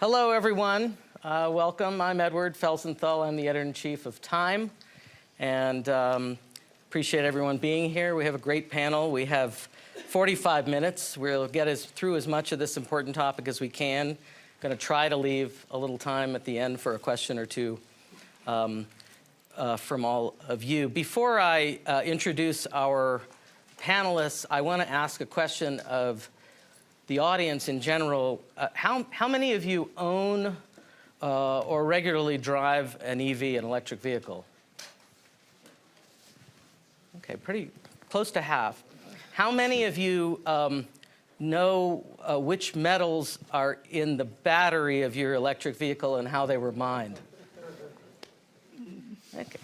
Hello, everyone. Welcome. I'm Edward Felsenthal. I'm the editor-in-chief of Time, and appreciate everyone being here. We have a great panel. We have 45 minutes. We'll get through as much of this important topic as we can. Going to try to leave a little time at the end for a question or two from all of you. Before I introduce our panelists, I want to ask a question of the audience in general. How many of you own or regularly drive an EV, an electric vehicle? Okay, pretty close to half. How many of you know which metals are in the battery of your electric vehicle and how they were mined? Okay,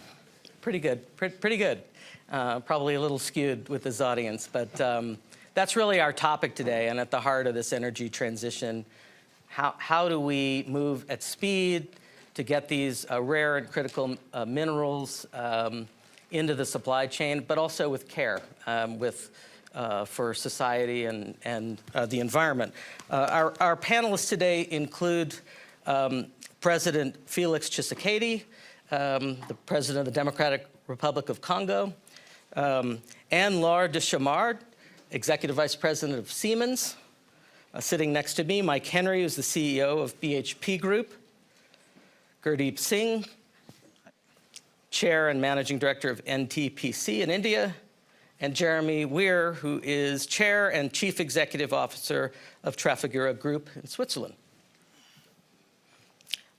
pretty good, pretty good. Probably a little skewed with this audience, but that's really our topic today, and at the heart of this energy transition. How do we move at speed to get these rare and critical minerals into the supply chain, but also with care, for society and the environment. Our panelists today include President Félix Tshisekedi, the President of the Democratic Republic of Congo, Anne-Laure de Chammard, Executive Vice President of Siemens. Sitting next to me, Mike Henry, who's the CEO of BHP Group, Gurdeep Singh, Chair and Managing Director of NTPC in India, and Jeremy Weir, who is Chair and Chief Executive Officer of Trafigura Group in Switzerland.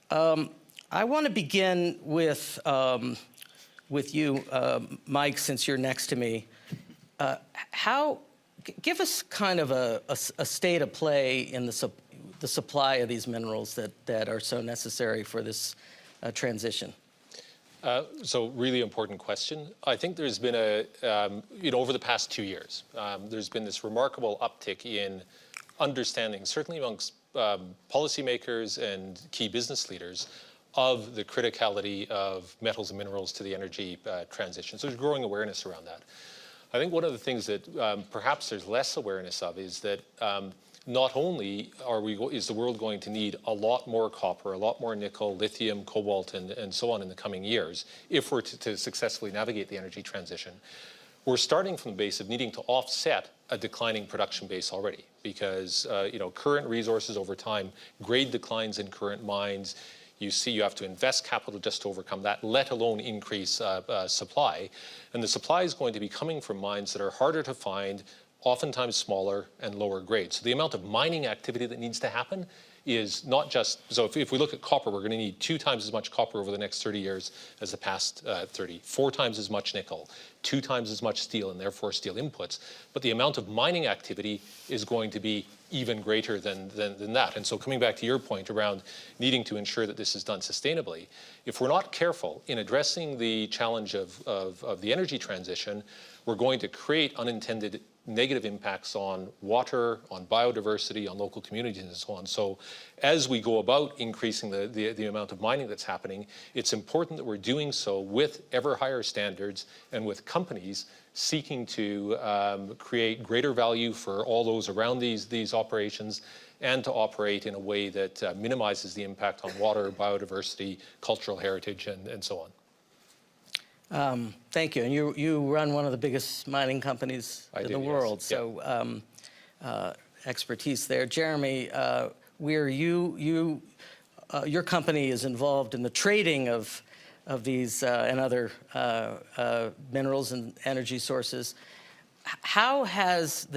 I want to begin with you, Mike, since you're next to me. Give us kind of a state of play in the supply of these minerals that are so necessary for this transition. So really important question. I think there's been over the past 2 years, there's been this remarkable uptick in understanding, certainly amongst policymakers and key business leaders, of the criticality of metals and minerals to the energy transition. So there's growing awareness around that. I think one of the things that perhaps there's less awareness of is that not only is the world going to need a lot more copper, a lot more nickel, lithium, cobalt, and so on in the coming years, if we're to successfully navigate the energy transition, we're starting from the base of needing to offset a declining production base already, because current resources over time, grade declines in current mines. You see you have to invest capital just to overcome that, let alone increase supply. And the supply is going to be coming from mines that are harder to find, oftentimes smaller and lower grade. So the amount of mining activity that needs to happen is not just, so if we look at copper, we're going to need 2 times as much copper over the next 30 years as the past 30, 4 times as much nickel, 2 times as much steel, and therefore steel inputs. But the amount of mining activity is going to be even greater than that. And so coming back to your point around needing to ensure that this is done sustainably, if we're not careful in addressing the challenge of the energy transition, we're going to create unintended negative impacts on water, on biodiversity, on local communities, and so on. So as we go about increasing the amount of mining that's happening, it's important that we're doing so with ever higher standards and with companies seeking to create greater value for all those around these operations, and to operate in a way that minimizes the impact on water, biodiversity, cultural heritage, and so on. Thank you. And you run one of the biggest mining companies in the world, yes. So expertise there. Jeremy, Weir, your company is involved in the trading of these and other minerals and energy sources. How has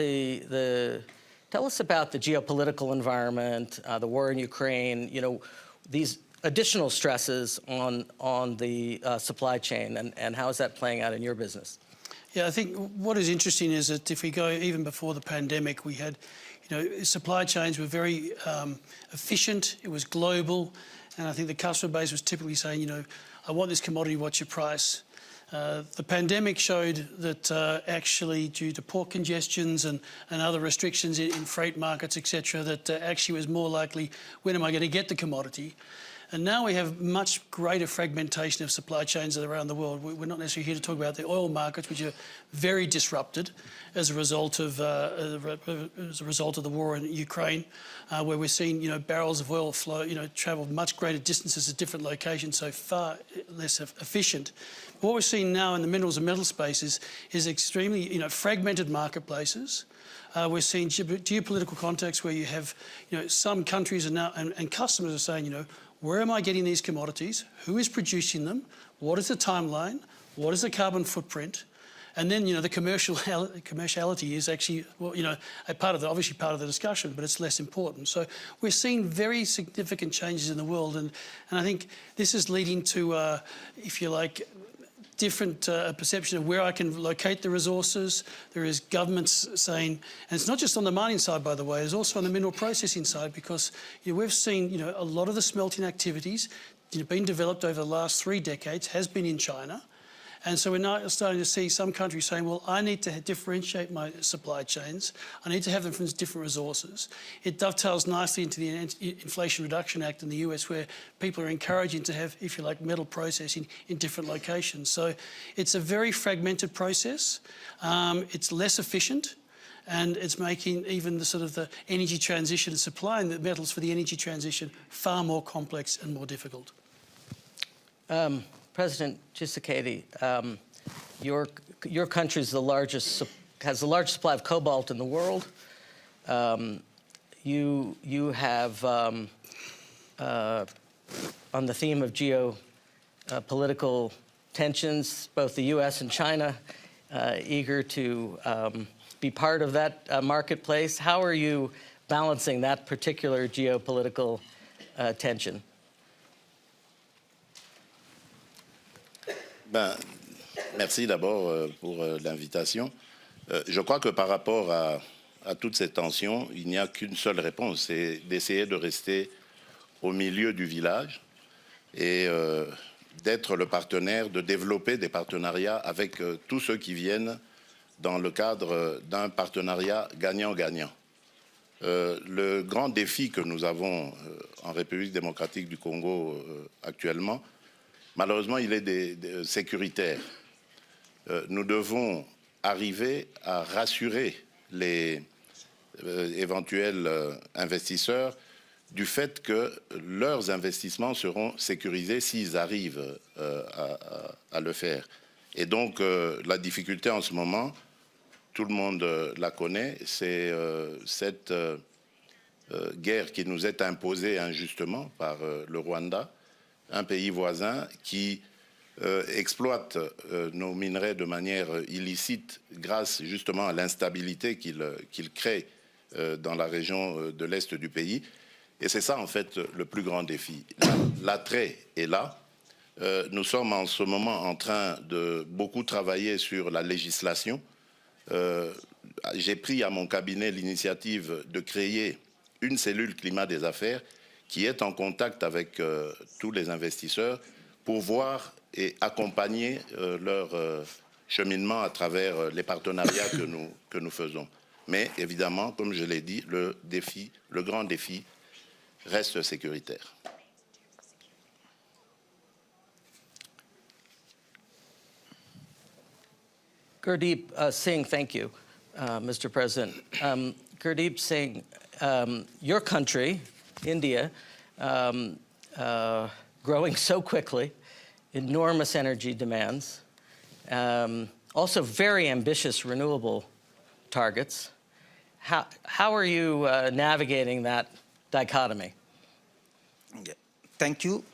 tell us about the geopolitical environment, the war in Ukraine, these additional stresses on the supply chain, and how is that playing out in your business? Yeah, I think what is interesting is that if we go even before the pandemic, we had, supply chains were very efficient. It was global, and I think the customer base was typically saying, I want this commodity, what's your price? The pandemic showed that actually, due to port congestions and other restrictions in freight markets, etc., that actually was more likely, when am I going to get the commodity? And now we have much greater fragmentation of supply chains around the world. We're not necessarily here to talk about the oil markets, which are very disrupted as a result of the war in Ukraine, where we're seeing barrels of oil flow travel much greater distances at different locations, so far less efficient. What we're seeing now in the minerals and metal space is extremely fragmented marketplaces. We're seeing geopolitical contexts where you have some countries are now and customers are saying where am I getting these commodities? Who is producing them? What is the timeline? What is the carbon footprint? And then the commerciality is actually a part of obviously part of the discussion, but it's less important. So we're seeing very significant changes in the world, and I think this is leading to, if you like, different perception of where I can locate the resources. There is governments saying, and it's not just on the mining side, by the way, it's also on the mineral processing side, because we've seen a lot of the smelting activities being developed over the last 3 decades has been in China. And so we're now starting to see some countries saying, well, I need to differentiate my supply chains. I need to have them from different resources. It dovetails nicely into the Inflation Reduction Act in the US, where people are encouraging to have, if you like, metal processing in different locations. So it's a very fragmented process. It's less efficient, and it's making even the energy transition and supplying the metals for the energy transition far more complex and more difficult. President Tshisekedi, your country has the largest supply of cobalt in the world. You have, on the theme of geopolitical tensions, both the U.S. and China eager to be part of that marketplace. How are you balancing that particular geopolitical tension? Merci d'abord pour l'invitation. Je crois que par rapport à toutes ces tensions, il n'y a qu'une seule réponse, c'est d'essayer de rester au milieu du village et d'être le partenaire, de développer des partenariats avec tous ceux qui viennent dans le cadre d'un partenariat gagnant-gagnant. Le grand défi que nous avons en République démocratique du Congo actuellement, malheureusement, il est sécuritaire. Nous devons arriver à rassurer les éventuels investisseurs du fait que leurs investissements seront sécurisés s'ils arrivent à le faire. Et donc, la difficulté en ce moment, tout le monde la connaît, c'est cette guerre qui nous est imposée injustement par le Rwanda, un pays voisin qui exploite nos minerais de manière illicite grâce justement à l'instabilité qu'il crée dans la région de l'Est du pays. Et c'est ça en fait le plus grand défi. L'attrait est là. Nous sommes en ce moment en train de beaucoup travailler sur la législation. J'ai pris à mon cabinet l'initiative de créer une cellule climat des affaires qui est en contact avec tous les investisseurs pour voir et accompagner leur cheminement à travers les partenariats que nous faisons. Mais évidemment, comme je l'ai dit, le grand défi reste sécuritaire. Gurdeep Singh, thank you, Mr. President. Gurdeep Singh, your country, India, growing so quickly, enormous energy demands, also very ambitious renewable targets. How are you navigating that dichotomy? Thank you.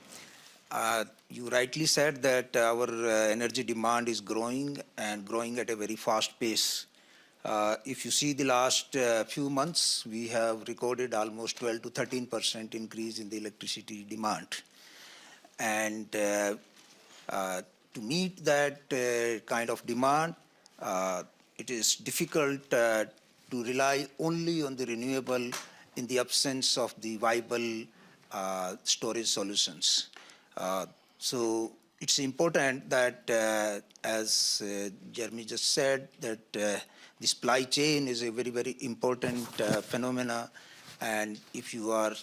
You rightly said that our energy demand is growing and growing at a very fast pace. If you see the last few months, we have recorded almost 12 to 13% increase in the electricity demand. And to meet that kind of demand, it is difficult to rely only on the renewable in the absence of the viable storage solutions. So it's important that, as Jeremy just said, that the supply chain is a very, very important phenomena. And if you are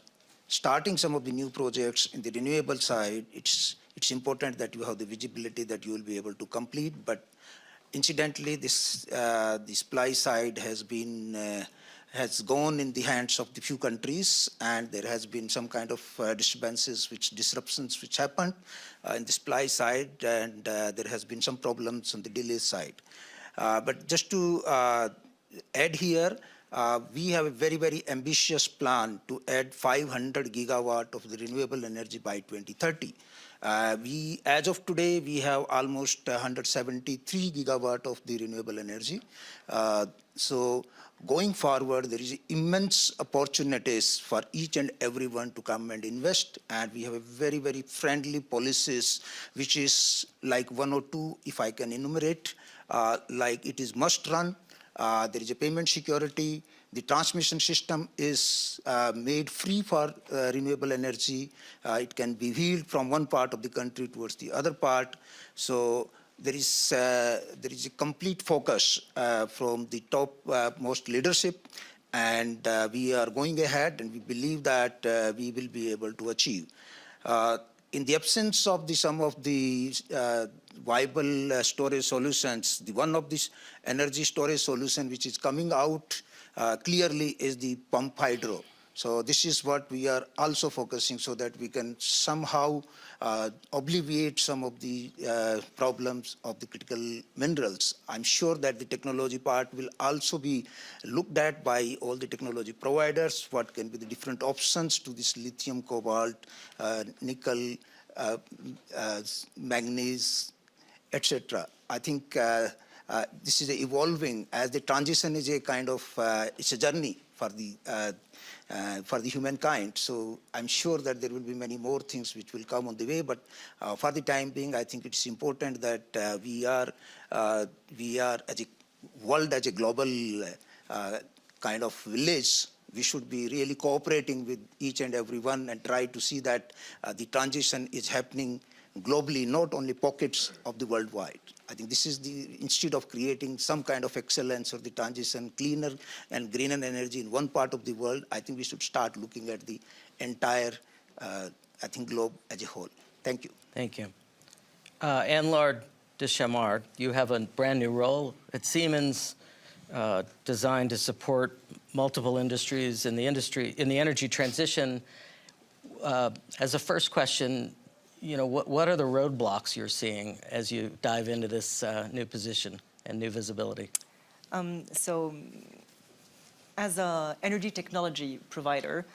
starting some of the new projects in the renewable side, it's important that you have the visibility that you will be able to complete. But incidentally, this the supply side has gone in the hands of the few countries, and there has been some kind of disruptions which happened in the supply side, and there has been some problems on the delay side. But just to add here, we have a very, very ambitious plan to add 500 gigawatt of the renewable energy by 2030. As of today, we have almost 173 gigawatt of the renewable energy. So going forward, there is immense opportunities for each and everyone to come and invest, and we have a very, very friendly policies, which is like one or two, if I can enumerate, like it is must run. There is a payment security. The transmission system is made free for renewable energy. It can be wheeled from one part of the country towards the other part. So there is a complete focus from the top most leadership, and we are going ahead, and we believe that we will be able to achieve. In the absence of some of the viable storage solutions, one of these energy storage solution which is coming out clearly is the pump hydro. So this is what we are also focusing, so that we can somehow alleviate some of the problems of the critical minerals. I'm sure that the technology part will also be looked at by all the technology providers, what can be the different options to this lithium, cobalt, nickel, manganese, etc. I think this is evolving as the transition is a kind of, it's a journey for the humankind. So I'm sure that there will be many more things which will come on the way, but for the time being, I think it's important that we are as a world, as a global kind of village, we should be really cooperating with each and everyone and try to see that the transition is happening globally, not only pockets of the worldwide. I think this is instead of creating some kind of excellence or the transition, cleaner and greener energy in one part of the world, I think we should start looking at the entire, globe as a whole. Thank you. Thank you. Anne-Laure de Chammard, you have a brand new role at Siemens, designed to support multiple industries in the energy transition. As a first question, what are the roadblocks you're seeing as you dive into this new position and new visibility? So, as an energy technology provider,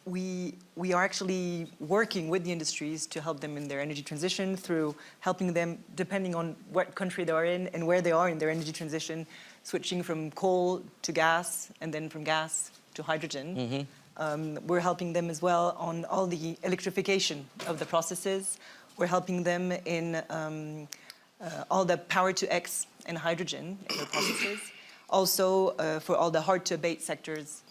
we are actually working with the industries to help them in their energy transition through helping them, depending on what country they are in and where they are in their energy transition, switching from coal to gas and then from gas to hydrogen. Mm-hmm. We're helping them as well on all the electrification of the processes. We're helping them in all the power to X and hydrogen in the processes. Also, for all the hard-to-abate sectors,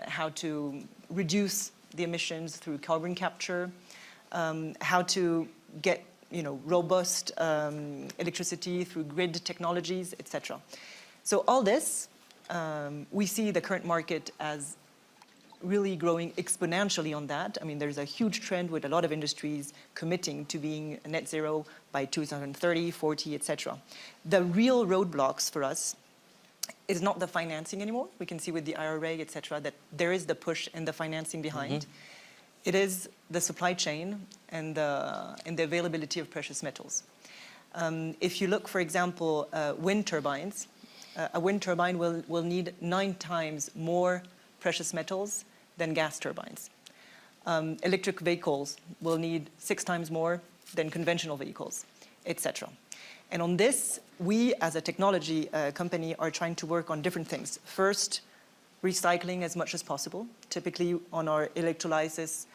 how to reduce the emissions through carbon capture, how to get robust electricity through grid technologies, etc. So all this, we see the current market as really growing exponentially on that. I mean, there's a huge trend with a lot of industries committing to being net zero by 2030, 40, etc. The real roadblocks for us is not the financing anymore. We can see with the IRA, etc., that there is the push and the financing behind. Mm-hmm. It is the supply chain and the availability of precious metals. If you look, for example, wind turbines, a wind turbine will need 9 times more precious metals than gas turbines. Electric vehicles will need 6 times more than conventional vehicles, etc. And on this, we as a technology company are trying to work on different things. First, recycling as much as possible. Typically on our electrolysis,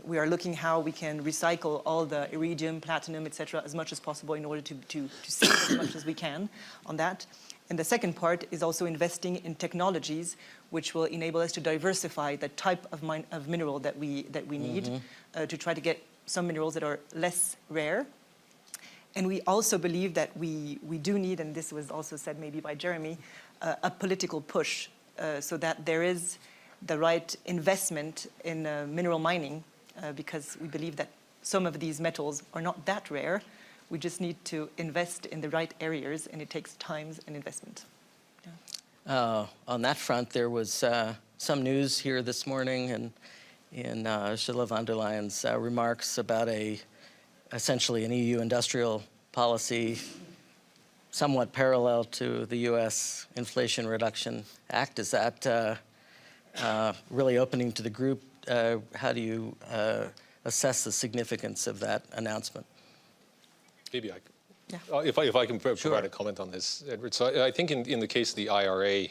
we are looking how we can recycle all the iridium, platinum, etc. as much as possible in order to save as much as we can on that. And the second part is also investing in technologies which will enable us to diversify the type of mineral that we need, mm-hmm. To try to get some minerals that are less rare. And we also believe that we do need, and this was also said maybe by Jeremy, a political push so that there is the right investment in mineral mining, because we believe that some of these metals are not that rare. We just need to invest in the right areas, and it takes time and investment. On that front, there was some news here this morning in Ursula von der Leyen's remarks about essentially an EU industrial policy somewhat parallel to the U.S. Inflation Reduction Act. Is that really opening to the group? How do you assess the significance of that announcement? Maybe I could. Yeah. If I can provide a comment on this, Edward. So I think in the case of the IRA,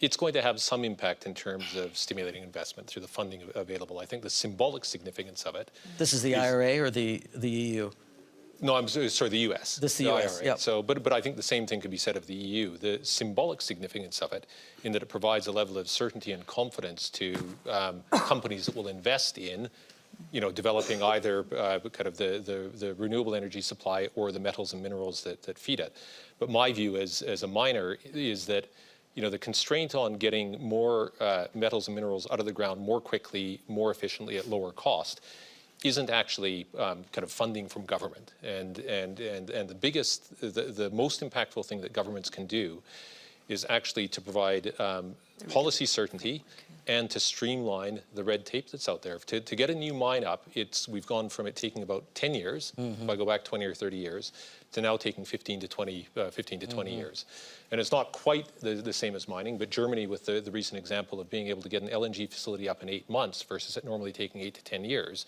it's going to have some impact in terms of stimulating investment through the funding available. I think the symbolic significance of it. This is the IRA or the EU? No, I'm sorry, the U.S. This is the US, IRA. yep. So, but I think the same thing could be said of the EU. The symbolic significance of it, in that it provides a level of certainty and confidence to companies that will invest in, developing either kind of the renewable energy supply or the metals and minerals that feed it. But my view as a miner is that, the constraint on getting more metals and minerals out of the ground more quickly, more efficiently at lower cost isn't actually kind of funding from government. And the biggest, the most impactful thing that governments can do is actually to provide policy certainty and to streamline the red tape that's out there. To get a new mine up, we've gone from it taking about 10 years, if I go back 20 or 30 years, to now taking 15 to 20 years. And it's not quite the same as mining, but Germany, with the recent example of being able to get an LNG facility up in 8 months versus it normally taking 8 to 10 years,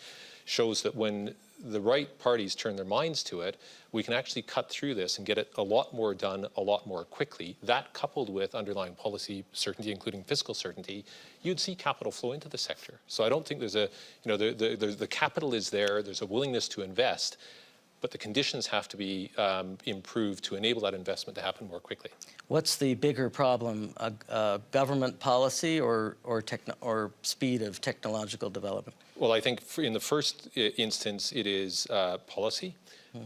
shows that when the right parties turn their minds to it, we can actually cut through this and get it a lot more done a lot more quickly. That, coupled with underlying policy certainty, including fiscal certainty, you'd see capital flow into the sector. So I don't think there's the capital is there, there's a willingness to invest, but the conditions have to be improved to enable that investment to happen more quickly. What's the bigger problem, government policy or speed of technological development? Well, I think in the first instance, it is policy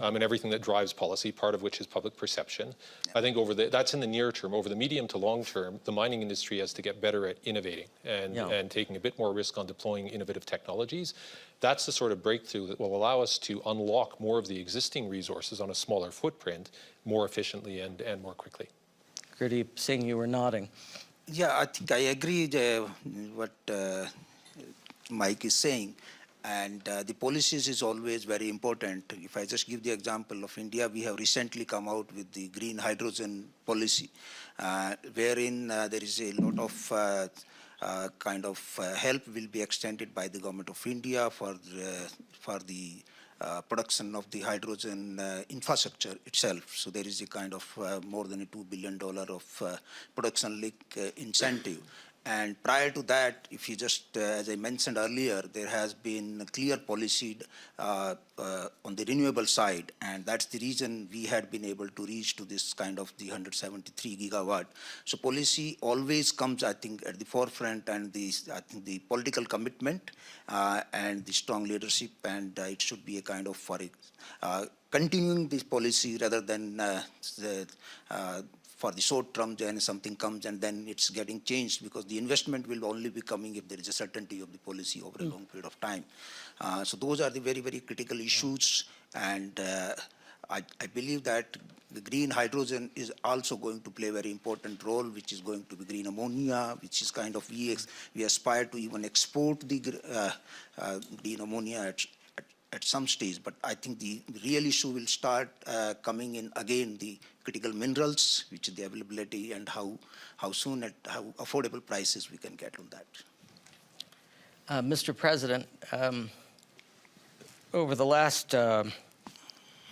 and everything that drives policy, part of which is public perception. I think that's in the near term. Over the medium to long term, the mining industry has to get better at innovating and taking a bit more risk on deploying innovative technologies. That's the sort of breakthrough that will allow us to unlock more of the existing resources on a smaller footprint more efficiently and more quickly. Gurdeep Singh, you were nodding. Yeah, I think I agree what Mike is saying. And the policies is always very important. If I just give the example of India, we have recently come out with the green hydrogen policy, wherein there is a lot of help will be extended by the government of India for the production of the hydrogen infrastructure itself. So there is a kind of more than a $2 billion of production link incentive. And prior to that, if you just, as I mentioned earlier, there has been a clear policy on the renewable side, and that's the reason we had been able to reach to this kind of the 173 gigawatt. So policy always comes, I think, at the forefront, and I think the political commitment and the strong leadership, and it should be a kind of for continuing this policy rather than for the short term, then something comes and then it's getting changed, because the investment will only be coming if there is a certainty of the policy over a long period of time. So those are the very, very critical issues. And I believe that the green hydrogen is also going to play a very important role, which is going to be green ammonia, which is kind of, we aspire to even export the green ammonia at some stage. But I think the real issue will start coming in again, the critical minerals, which is the availability, and how soon at how affordable prices we can get on that. Mr. President, over the last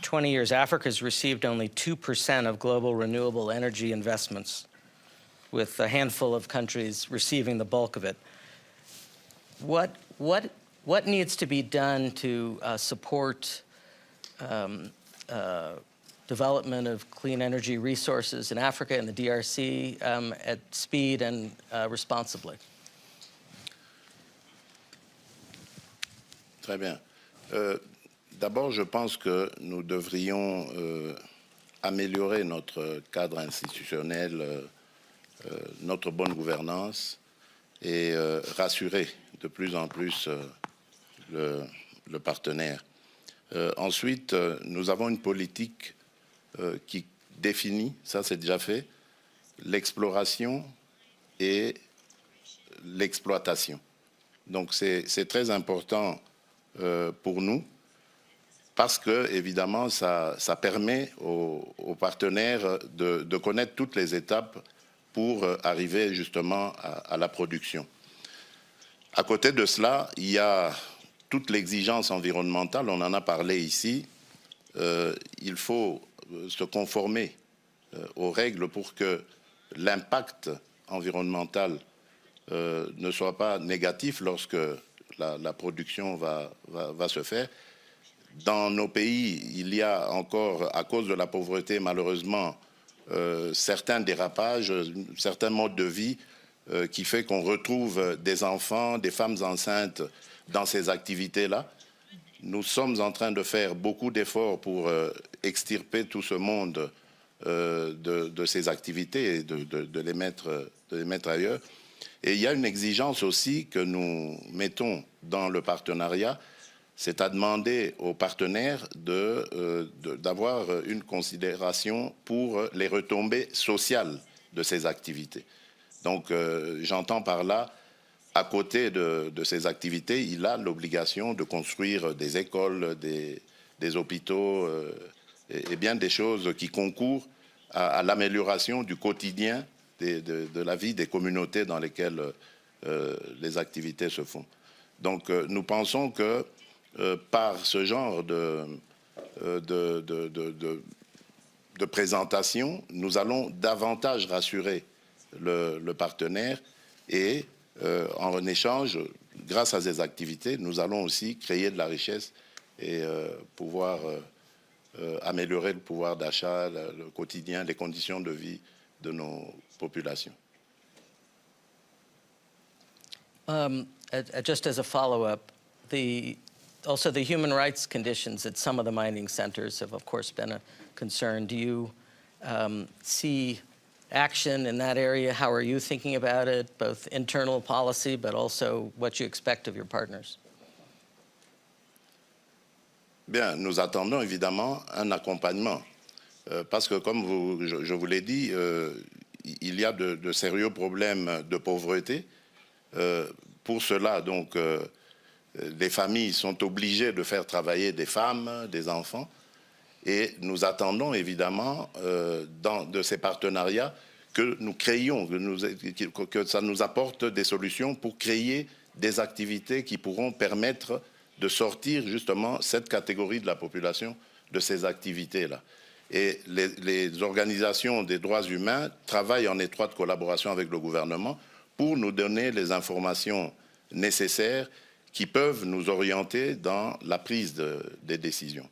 20 years, Africa has received only 2% of global renewable energy investments, with a handful of countries receiving the bulk of it. What needs to be done to support development of clean energy resources in Africa and the DRC at speed and responsibly? Très bien. D'abord, je pense que nous devrions améliorer notre cadre institutionnel, notre bonne gouvernance, et rassurer de plus en plus le partenaire. Ensuite, nous avons une politique qui définit, ça c'est déjà fait, l'exploration et l'exploitation. Donc c'est très important pour nous parce que, évidemment, ça permet aux partenaires de connaître toutes les étapes pour arriver justement à la production. À côté de cela, il y a toute l'exigence environnementale, on en a parlé ici. Il faut se conformer aux règles pour que l'impact environnemental ne soit pas négatif lorsque la production va se faire. Dans nos pays, il y a encore, à cause de la pauvreté, malheureusement, certains dérapages, certains modes de vie qui fait qu'on retrouve des enfants, des femmes enceintes dans ces activités-là. Nous sommes en train de faire beaucoup d'efforts pour extirper tout ce monde de ces activités et de les mettre ailleurs. Et il y a une exigence aussi que nous mettons dans le partenariat, c'est à demander aux partenaires d'avoir une considération pour les retombées sociales de ces activités. Donc j'entends par là, à côté de ces activités, il a l'obligation de construire des écoles, des hôpitaux et bien des choses qui concourent à l'amélioration du quotidien de la vie des communautés dans lesquelles les activités se font. Donc nous pensons que par ce genre de présentation, nous allons davantage rassurer le partenaire et en échange, grâce à ces activités, nous allons aussi créer de la richesse et pouvoir améliorer le pouvoir d'achat, le quotidien, les conditions de vie de nos populations. Just as a follow-up, also the human rights conditions at some of the mining centers have, of course, been a concern. Do you see action in that area? How are you thinking about it, both internal policy, but also what you expect of your partners? Bien, nous attendons évidemment un accompagnement, parce que comme je vous l'ai dit, il y a de sérieux problèmes de pauvreté. Pour cela, donc, les familles sont obligées de faire travailler des femmes, des enfants, et nous attendons évidemment de ces partenariats que nous créions, que ça nous apporte des solutions pour créer des activités qui pourront permettre de sortir justement cette catégorie de la population de ces activités-là. Et les organisations des droits humains travaillent en étroite collaboration avec le gouvernement pour nous donner les informations nécessaires qui peuvent nous orienter dans la prise des décisions.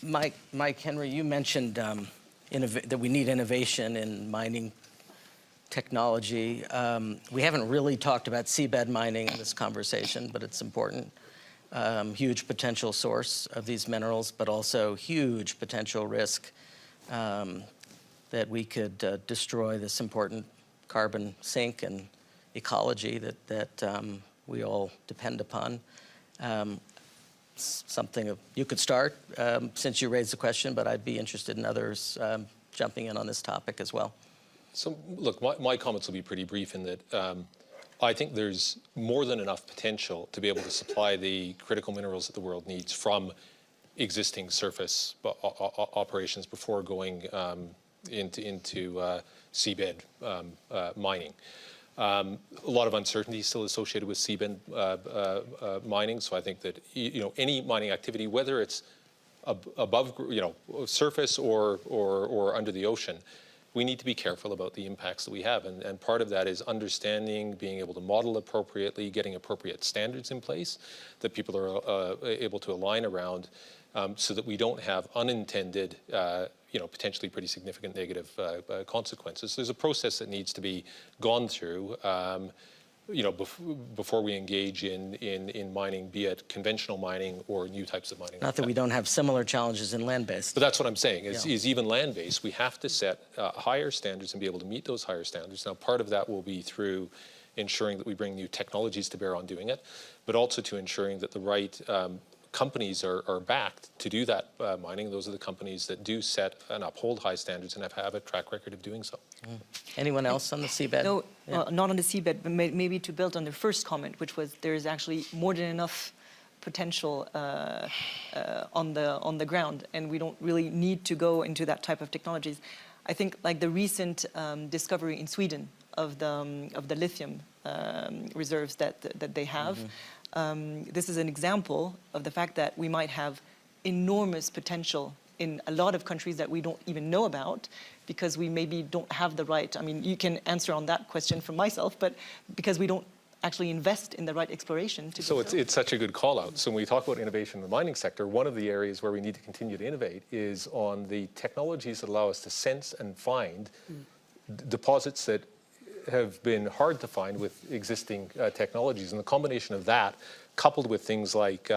Mike Henry, you mentioned that we need innovation in mining technology. We haven't really talked about seabed mining in this conversation, but it's important. Huge potential source of these minerals, but also huge potential risk that we could destroy this important carbon sink and ecology that we all depend upon. Something you could start since you raised the question, but I'd be interested in others jumping in on this topic as well. So, look, my comments will be pretty brief in that I think there's more than enough potential to be able to supply the critical minerals that the world needs from existing surface operations before going into seabed mining. A lot of uncertainty still associated with seabed mining, so I think that any mining activity, whether it's above surface or under the ocean, we need to be careful about the impacts that we have, and part of that is understanding, being able to model appropriately, getting appropriate standards in place that people are able to align around, so that we don't have unintended, potentially pretty significant negative consequences. There's a process that needs to be gone through, before we engage in mining, be it conventional mining or new types of mining. Not that we don't have similar challenges in land-based. But that's what I'm saying, is, Yeah. is even land-based, we have to set higher standards and be able to meet those higher standards. Now, part of that will be through ensuring that we bring new technologies to bear on doing it, but also to ensuring that the right companies are backed to do that mining. Those are the companies that do set and uphold high standards and have a track record of doing so. Anyone else on the seabed? No, Yeah. not on the seabed, but maybe to build on the first comment, which was there is actually more than enough potential on the ground, and we don't really need to go into that type of technologies. I think like the recent discovery in Sweden of the lithium reserves that they have. This is an example of the fact that we might have enormous potential in a lot of countries that we don't even know about, because we maybe don't have the right, I mean, you can answer on that question from myself, but because we don't actually invest in the right exploration to do So it's such a good call out. So when we talk about innovation in the mining sector, one of the areas where we need to continue to innovate is on the technologies that allow us to sense and find deposits that have been hard to find with existing technologies. And the combination of that, coupled with things like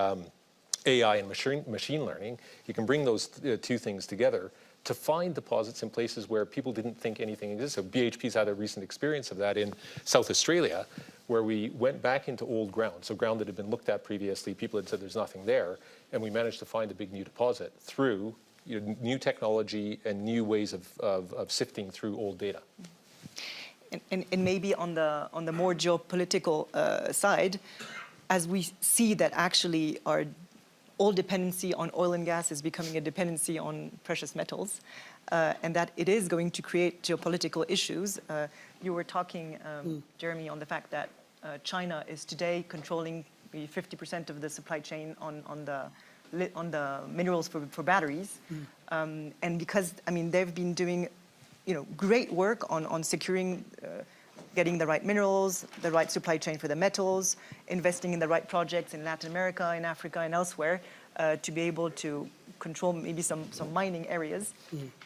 AI and machine learning, you can bring those two things together to find deposits in places where people didn't think anything existed. So BHP's had a recent experience of that in South Australia, where we went back into old ground, so ground that had been looked at previously, people had said there's nothing there, and we managed to find a big new deposit through new technology and new ways of sifting through old data. And maybe on the more geopolitical side, as we see that actually our all dependency on oil and gas is becoming a dependency on precious metals, and that it is going to create geopolitical issues. You were talking, Jeremy, on the fact that China is today controlling maybe 50% of the supply chain on the minerals for batteries, and because I mean they've been doing great work on securing, getting the right minerals, the right supply chain for the metals, investing in the right projects in Latin America, in Africa, and elsewhere, to be able to control maybe some mining areas.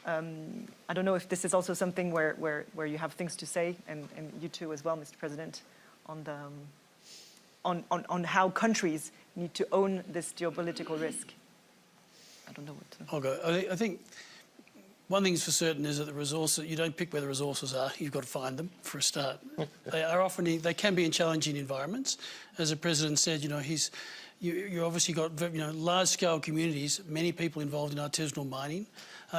I don't know if this is also something where you have things to say, and you too as well, Mr. President, on how countries need to own this geopolitical risk. I don't know what to... I'll go. I think one thing's for certain is that the resources, you don't pick where the resources are, you've got to find them for a start. They can be in challenging environments. As the President said, you obviously got large-scale communities, many people involved in artisanal mining.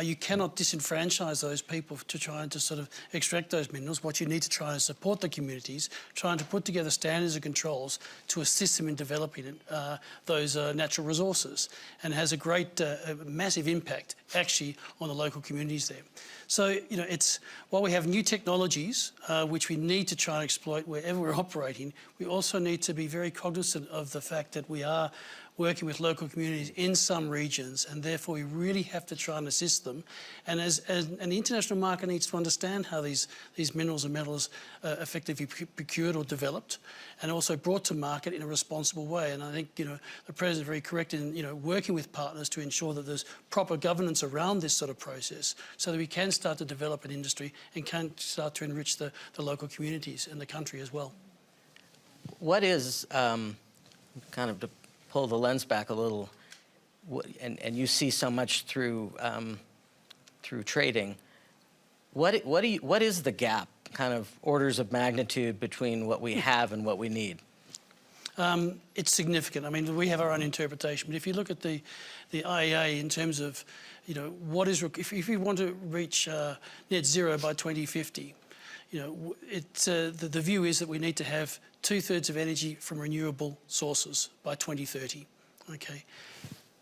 You cannot disenfranchise those people to try and to sort of extract those minerals. What you need to try and support the communities, trying to put together standards and controls to assist them in developing those natural resources, and has a great, massive impact actually on the local communities there. So, while we have new technologies, which we need to try and exploit wherever we're operating, we also need to be very cognizant of the fact that we are working with local communities in some regions, and therefore we really have to try and assist them. And and the international market needs to understand how these minerals and metals are effectively procured or developed, and also brought to market in a responsible way. And I think the President is very correct in working with partners to ensure that there's proper governance around this sort of process, so that we can start to develop an industry and can start to enrich the local communities and the country as well. What is kind of to pull the lens back a little, and you see so much through trading. What is the gap, kind of orders of magnitude, between what we have and what we need? It's significant. I mean, we have our own interpretation, but if you look at the IEA in terms of, what is if you want to reach net zero by 2050, the view is that we need to have 2/3 of energy from renewable sources by 2030. Okay,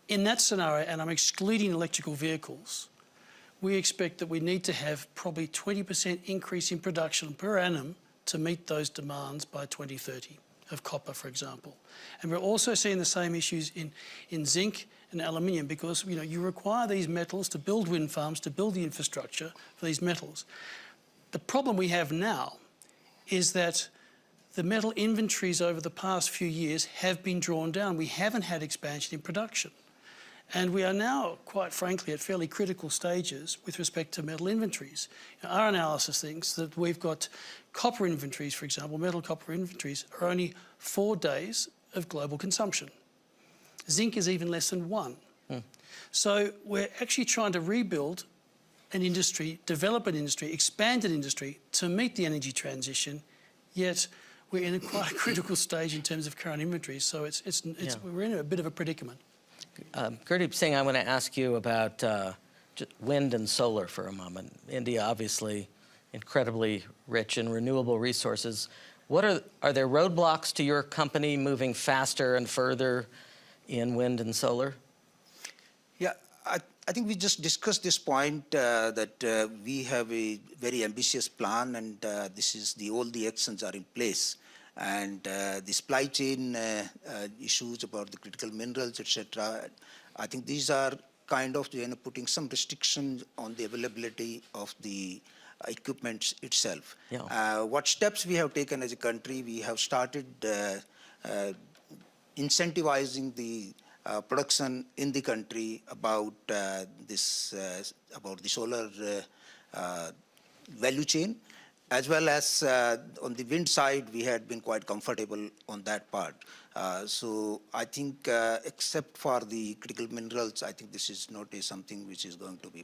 in that scenario, and I'm excluding electrical vehicles, we expect that we need to have probably 20% increase in production per annum to meet those demands by 2030 of copper, for example. And we're also seeing the same issues in zinc and aluminium, because you require these metals to build wind farms, to build the infrastructure for these metals. The problem we have now is that the metal inventories over the past few years have been drawn down. We haven't had expansion in production. And we are now, quite frankly, at fairly critical stages with respect to metal inventories. Our analysis thinks that we've got copper inventories, for example, metal copper inventories are only 4 days of global consumption. Zinc is even less than 1. So we're actually trying to rebuild an industry, develop an industry, expand an industry to meet the energy transition, yet we're in quite a critical stage in terms of current inventories. So we're in a bit of a predicament. Gurdeep Singh, I want to ask you about wind and solar for a moment. India, obviously, incredibly rich in renewable resources. Are there roadblocks to your company moving faster and further in wind and solar? Yeah, I think we just discussed this point that we have a very ambitious plan, and all the actions are in place. And the supply chain issues about the critical minerals, etc. I think these are kind of putting some restrictions on the availability of the equipment itself. Yeah. What steps we have taken as a country? We have started incentivizing the production in the country about the solar value chain, as well as on the wind side, we had been quite comfortable on that part. So I think, except for the critical minerals, I think this is not something which is going to be.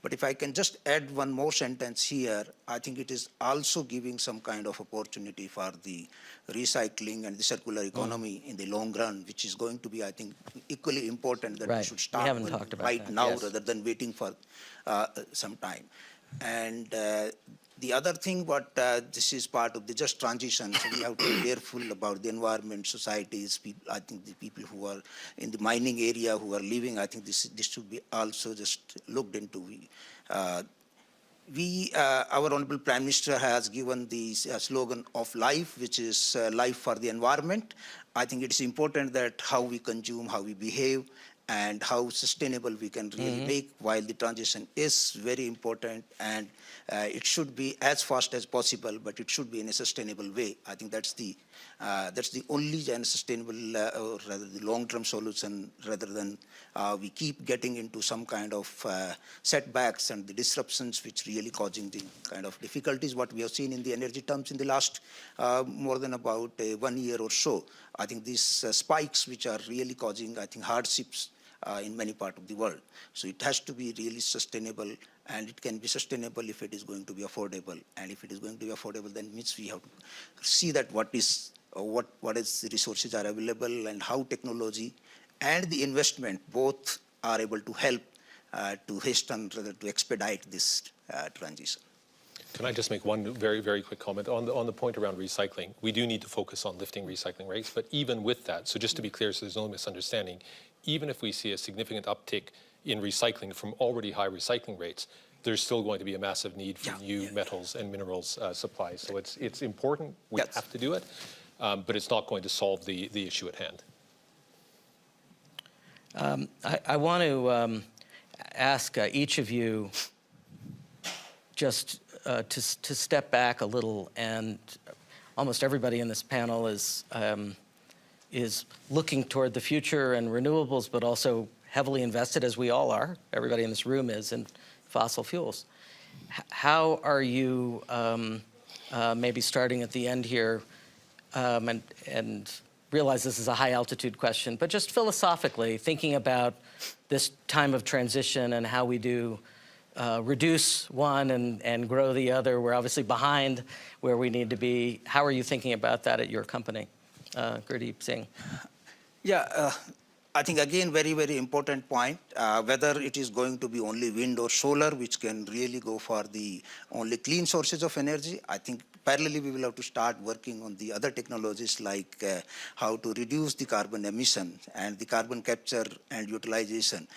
But if I can just add one more sentence here, I think it is also giving some kind of opportunity for the recycling and the circular economy in the long run, which is going to be, I think, equally important that we should start right now rather than waiting for some time. And the other thing, this is part of the just transition, so we have to be careful about the environment, societies, people. I think the people who are in the mining area who are living, I think this should be also just looked into. Our Honorable Prime Minister has given the slogan of life, which is life for the environment. I think it's important that how we consume, how we behave, and how sustainable we can really make, while the transition is very important, and it should be as fast as possible, but it should be in a sustainable way. I think that's the only sustainable or rather the long-term solution, rather than we keep getting into some kind of setbacks and the disruptions which really causing the kind of difficulties what we have seen in the energy terms in the last more than about 1 year or so. I think these spikes which are really causing, I think, hardships in many parts of the world. So it has to be really sustainable, and it can be sustainable if it is going to be affordable. And if it is going to be affordable, then means we have to see that what is the resources are available, and how technology and the investment both are able to help to hasten, rather to expedite this transition. Can I just make one very, very quick comment on the point around recycling? We do need to focus on lifting recycling rates, but even with that, so just to be clear, so there's no misunderstanding, even if we see a significant uptick in recycling from already high recycling rates, there's still going to be a massive need for new metals and minerals supplies. So it's important, we have to do it, but it's not going to solve the issue at hand. I want to ask each of you just to step back a little, and almost everybody in this panel is looking toward the future and renewables, but also heavily invested, as we all are, everybody in this room is, in fossil fuels. How are you, maybe starting at the end here, and realize this is a high altitude question, but just philosophically thinking about this time of transition and how we do reduce one and grow the other. We're obviously behind where we need to be. How are you thinking about that at your company? Gurdeep Singh. Yeah, I think again, very, very important point, whether it is going to be only wind or solar, which can really go for the only clean sources of energy. I think parallelly we will have to start working on the other technologies, like how to reduce the carbon emission and the carbon capture and utilization,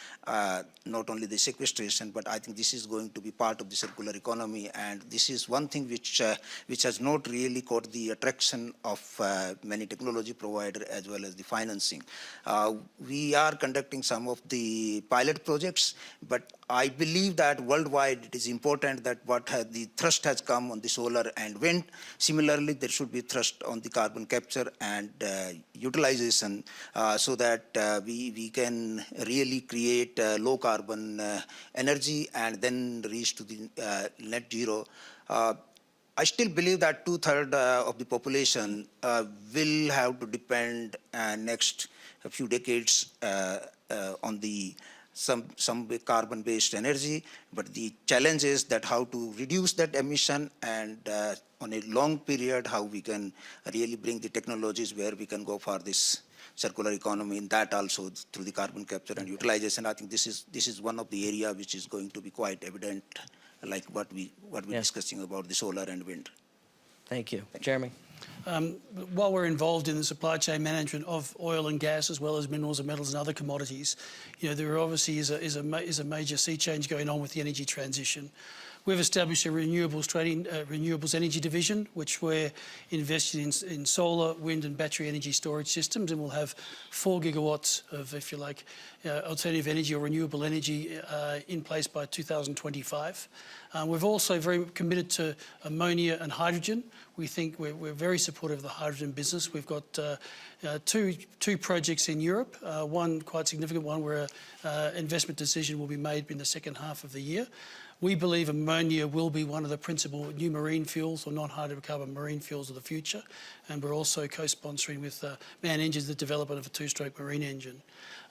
not only the sequestration, but I think this is going to be part of the circular economy, and this is one thing which has not really caught the attraction of many technology providers as well as the financing. We are conducting some of the pilot projects, but I believe that worldwide it is important that the thrust has come on the solar and wind. Similarly, there should be thrust on the carbon capture and utilization so that we can really create low carbon energy and then reach to the net zero. I still believe that 2/3 of the population will have to depend next few decades on some carbon-based energy, but the challenge is that how to reduce that emission and on a long period how we can really bring the technologies where we can go for this circular economy, and that also through the carbon capture and utilization. I think this is one of the area which is going to be quite evident, like what we're discussing about the solar and wind. Thank you. Jeremy? While we're involved in the supply chain management of oil and gas, as well as minerals and metals and other commodities, there obviously is a major sea change going on with the energy transition. We've established a renewables energy division, which we're invested in solar, wind and battery energy storage systems, and we'll have 4 gigawatts of, if you like, alternative energy or renewable energy in place by 2025. We've also very committed to ammonia and hydrogen. We think we're very supportive of the hydrogen business. We've got two projects in Europe, one quite significant one where an investment decision will be made in the second half of the year. We believe ammonia will be one of the principal new marine fuels or non-hydrocarbon marine fuels of the future, and we're also co-sponsoring with MAN Engines the development of a 2-stroke marine engine.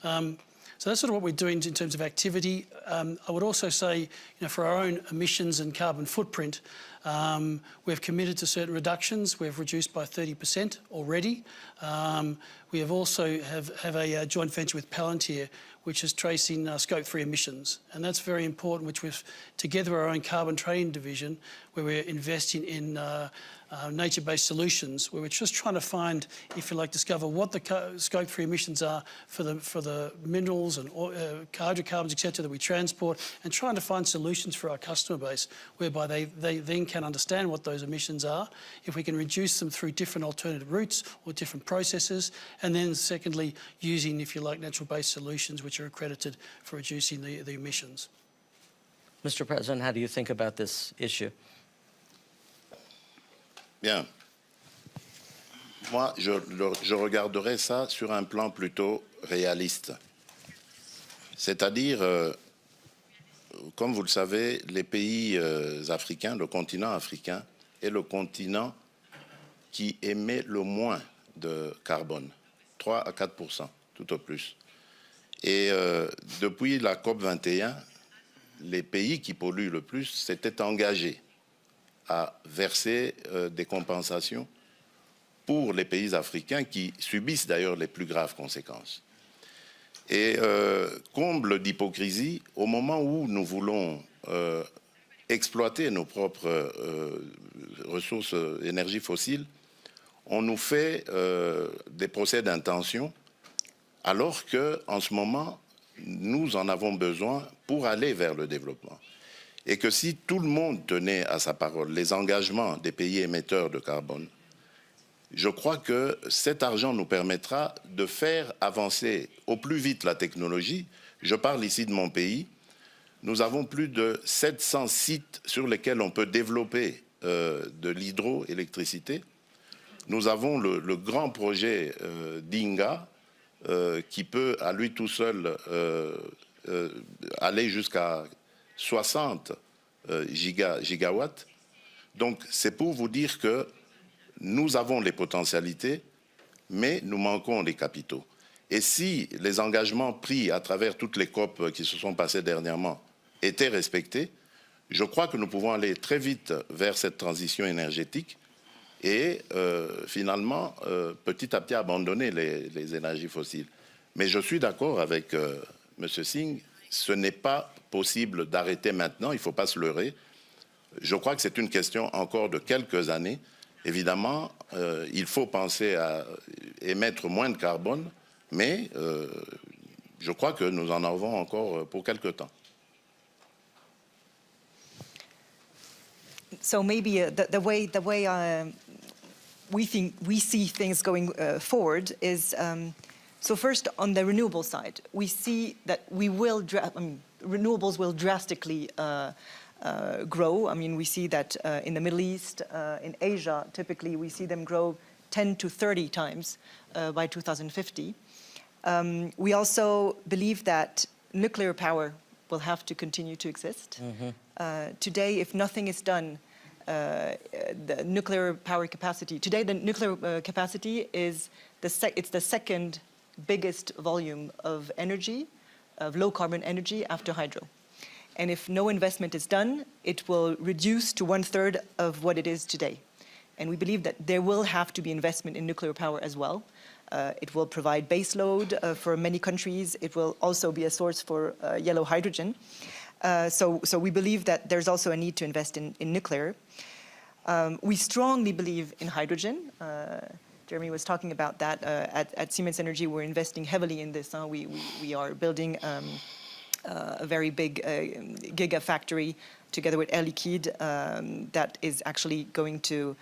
So that's sort of what we're doing in terms of activity. I would also say, for our own emissions and carbon footprint, we've committed to certain reductions. We've reduced by 30% already. We have also have a joint venture with Palantir, which is tracing Scope 3 emissions. And that's very important, which we've, together our own carbon trading division, where we're investing in nature-based solutions, where we're just trying to find, if you like, discover what the Scope 3 emissions are for the minerals and hydrocarbons, etc., that we transport, and trying to find solutions for our customer base, whereby they then can understand what those emissions are, if we can reduce them through different alternative routes or different processes, and then secondly, using, if you like, natural-based solutions which are accredited for reducing the emissions. Mr. President, how do you think about this issue? Bien. Moi, je regarderai ça sur un plan plutôt réaliste. C'est-à-dire, comme vous le savez, les pays africains, le continent africain, est le continent qui émet le moins de carbone, 3 à 4%, tout au plus. Et depuis la COP21, les pays qui polluent le plus s'étaient engagés à verser des compensations pour les pays africains qui subissent d'ailleurs les plus graves conséquences. Et comble d'hypocrisie, au moment où nous voulons exploiter nos propres ressources énergie fossiles, on nous fait des procès d'intention, alors qu'en ce moment, nous en avons besoin pour aller vers le développement. Et que si tout le monde tenait à sa parole, les engagements des pays émetteurs de carbone, je crois que cet argent nous permettra de faire avancer au plus vite la technologie. Je parle ici de mon pays. Nous avons plus de 700 sites sur lesquels on peut développer de l'hydroélectricité. Nous avons le grand projet d'Inga qui peut à lui tout seul aller jusqu'à 60 gigawatts. Donc c'est pour vous dire que nous avons les potentialités, mais nous manquons les capitaux. Et si les engagements pris à travers toutes les COP qui se sont passées dernièrement étaient respectés, je crois que nous pouvons aller très vite vers cette transition énergétique et finalement, petit à petit, abandonner les énergies fossiles. Mais je suis d'accord avec M. Singh, ce n'est pas possible d'arrêter maintenant, il ne faut pas se leurrer. Je crois que c'est une question encore de quelques années. Évidemment, il faut penser à émettre moins de carbone, mais je crois que nous en avons encore pour quelque temps. So maybe the way we see things going forward is so first on the renewable side, we see that we will renewables will drastically grow. I mean, we see that in the Middle East, in Asia, typically we see them grow 10 to 30 times by 2050. We also believe that nuclear power will have to continue to exist. Today, if nothing is done, the nuclear power capacity, today the nuclear capacity is it's the second biggest volume of energy, of low carbon energy after hydro. And if no investment is done, it will reduce to 1/3 of what it is today. And we believe that there will have to be investment in nuclear power as well. It will provide base load for many countries. It will also be a source for yellow hydrogen. So we believe that there's also a need to invest in nuclear. We strongly believe in hydrogen. Jeremy was talking about that. At Siemens Energy, we're investing heavily in this. We are building a very big gigafactory together with Air Liquide that is actually going to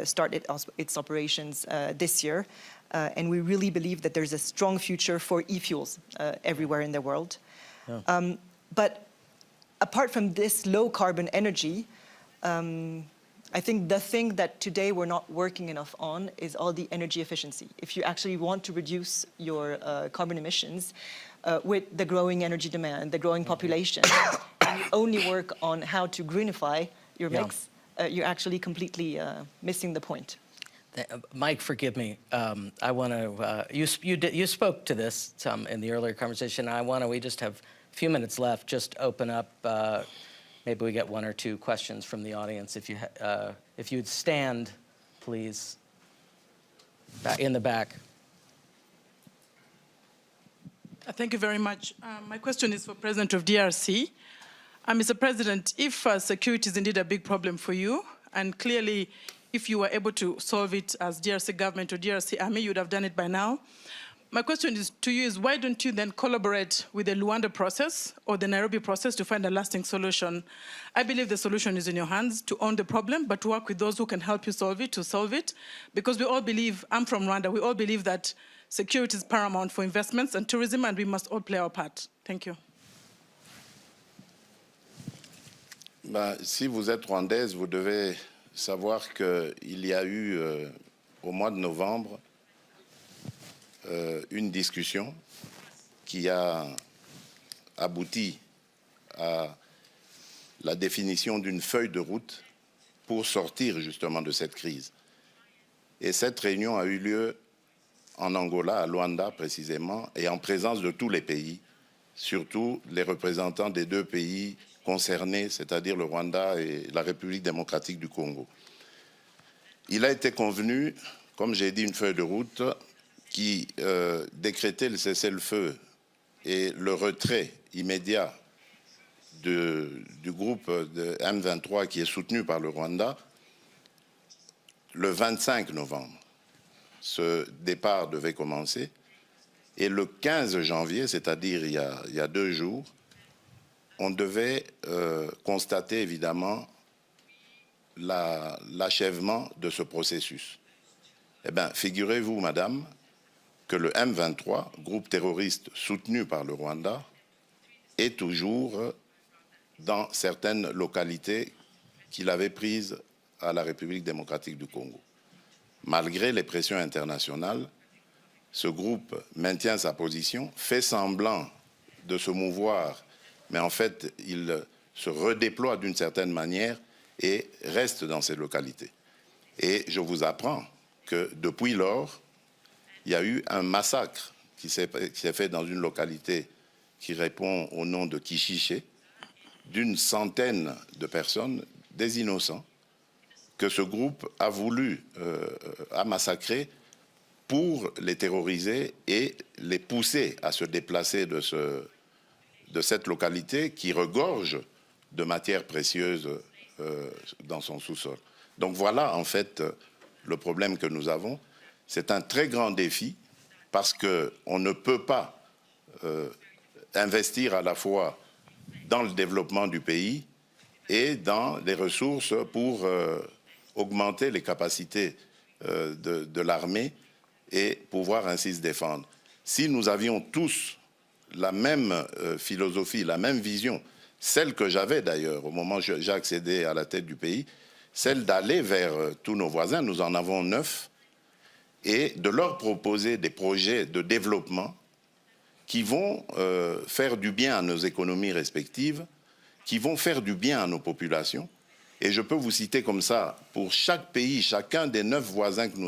start its operations this year. And we really believe that there's a strong future for e-fuels everywhere in the world. Yeah. But apart from this low carbon energy, I think the thing that today we're not working enough on is all the energy efficiency. If you actually want to reduce your carbon emissions with the growing energy demand, the growing population, and you only work on how to greenify your mix, you're actually completely missing the point. Mike, forgive me. I want to. You spoke to this some in the earlier conversation. We just have a few minutes left. Just open up. Maybe we get one or two questions from the audience. If you'd stand, please. In the back. Thank you very much. My question is for President of DRC. Mr. President, if security is indeed a big problem for you, and clearly if you were able to solve it as DRC government or DRC army, you would have done it by now. My question to you is, why don't you then collaborate with the Luanda process or the Nairobi process to find a lasting solution? I believe the solution is in your hands to own the problem, but to work with those who can help you solve it, because we all believe, I'm from Rwanda, we all believe that security is paramount for investments and tourism, and we must all play our part. Thank you. Si vous êtes rwandaise, vous devez savoir qu'il y a eu au mois de novembre une discussion qui a abouti à la définition d'une feuille de route pour sortir justement de cette crise. Et cette réunion a eu lieu en Angola, à Luanda précisément, et en présence de tous les pays, surtout les représentants des deux pays concernés, c'est-à-dire le Rwanda et la République démocratique du Congo. Il a été convenu, comme j'ai dit, une feuille de route qui décrétait le cessez-le-feu et le retrait immédiat du groupe de M23 qui est soutenu par le Rwanda le 25 novembre. Ce départ devait commencer et le 15 janvier, c'est-à-dire il y a 2 jours, on devait constater évidemment l'achèvement de ce processus. Eh bien, figurez-vous, madame, que le M23, groupe terroriste soutenu par le Rwanda, est toujours dans certaines localités qu'il avait prises à la République démocratique du Congo. Malgré les pressions internationales, ce groupe maintient sa position, fait semblant de se mouvoir, mais en fait, il se redéploie d'une certaine manière et reste dans ces localités. Et je vous apprends que depuis lors, il y a eu un massacre qui s'est fait dans une localité qui répond au nom de Kishiché, d'une centaine de personnes, des innocents, que ce groupe a voulu massacrer pour les terroriser et les pousser à se déplacer de cette localité qui regorge de matières précieuses dans son sous-sol. Donc voilà en fait le problème que nous avons. C'est un très grand défi parce qu'on ne peut pas investir à la fois dans le développement du pays et dans les ressources pour augmenter les capacités de l'armée et pouvoir ainsi se défendre. Si nous avions tous la même philosophie, la même vision, celle que j'avais d'ailleurs au moment où j'ai accédé à la tête du pays, celle d'aller vers tous nos voisins, nous en avons 9, et de leur proposer des projets de développement qui vont faire du bien à nos économies respectives, qui vont faire du bien à nos populations. Et je peux vous citer comme ça, pour chaque pays, chacun des 9 voisins que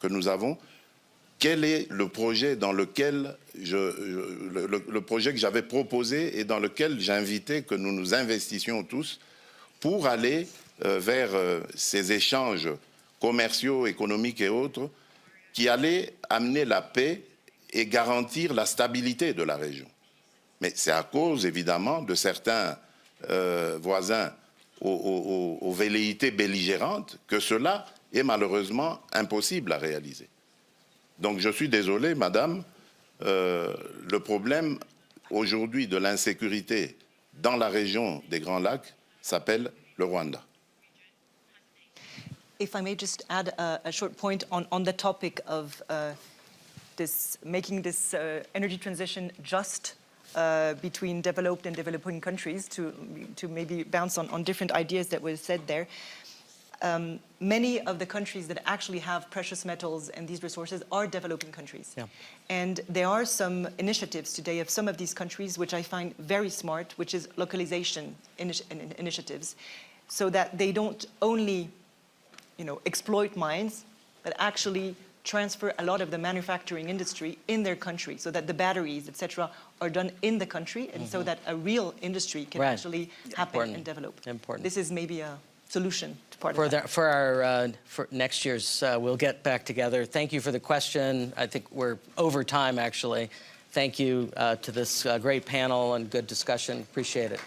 nous avons, quel est le projet dans lequel le projet que j'avais proposé et dans lequel j'invitais que nous nous investissions tous pour aller vers ces échanges commerciaux, économiques et autres qui allaient amener la paix et garantir la stabilité de la région. Mais c'est à cause, évidemment, de certains voisins aux velléités belligérantes que cela est malheureusement impossible à réaliser. Donc je suis désolé, madame, le problème aujourd'hui de l'insécurité dans la région des Grands Lacs s'appelle le Rwanda. If I may just add a short point on the topic of making this energy transition just between developed and developing countries, to maybe bounce on different ideas that were said there. Many of the countries that actually have precious metals and these resources are developing countries. Yeah. And there are some initiatives today of some of these countries which I find very smart, which is localization initiatives, so that they don't only exploit mines, but actually transfer a lot of the manufacturing industry in their country, so that the batteries, etc., are done in the country, and so that a real industry can actually happen and develop. Important. This is maybe a solution to part of that. For next year's, we'll get back together. Thank you for the question. I think we're over time, actually. Thank you to this great panel and good discussion. Appreciate it.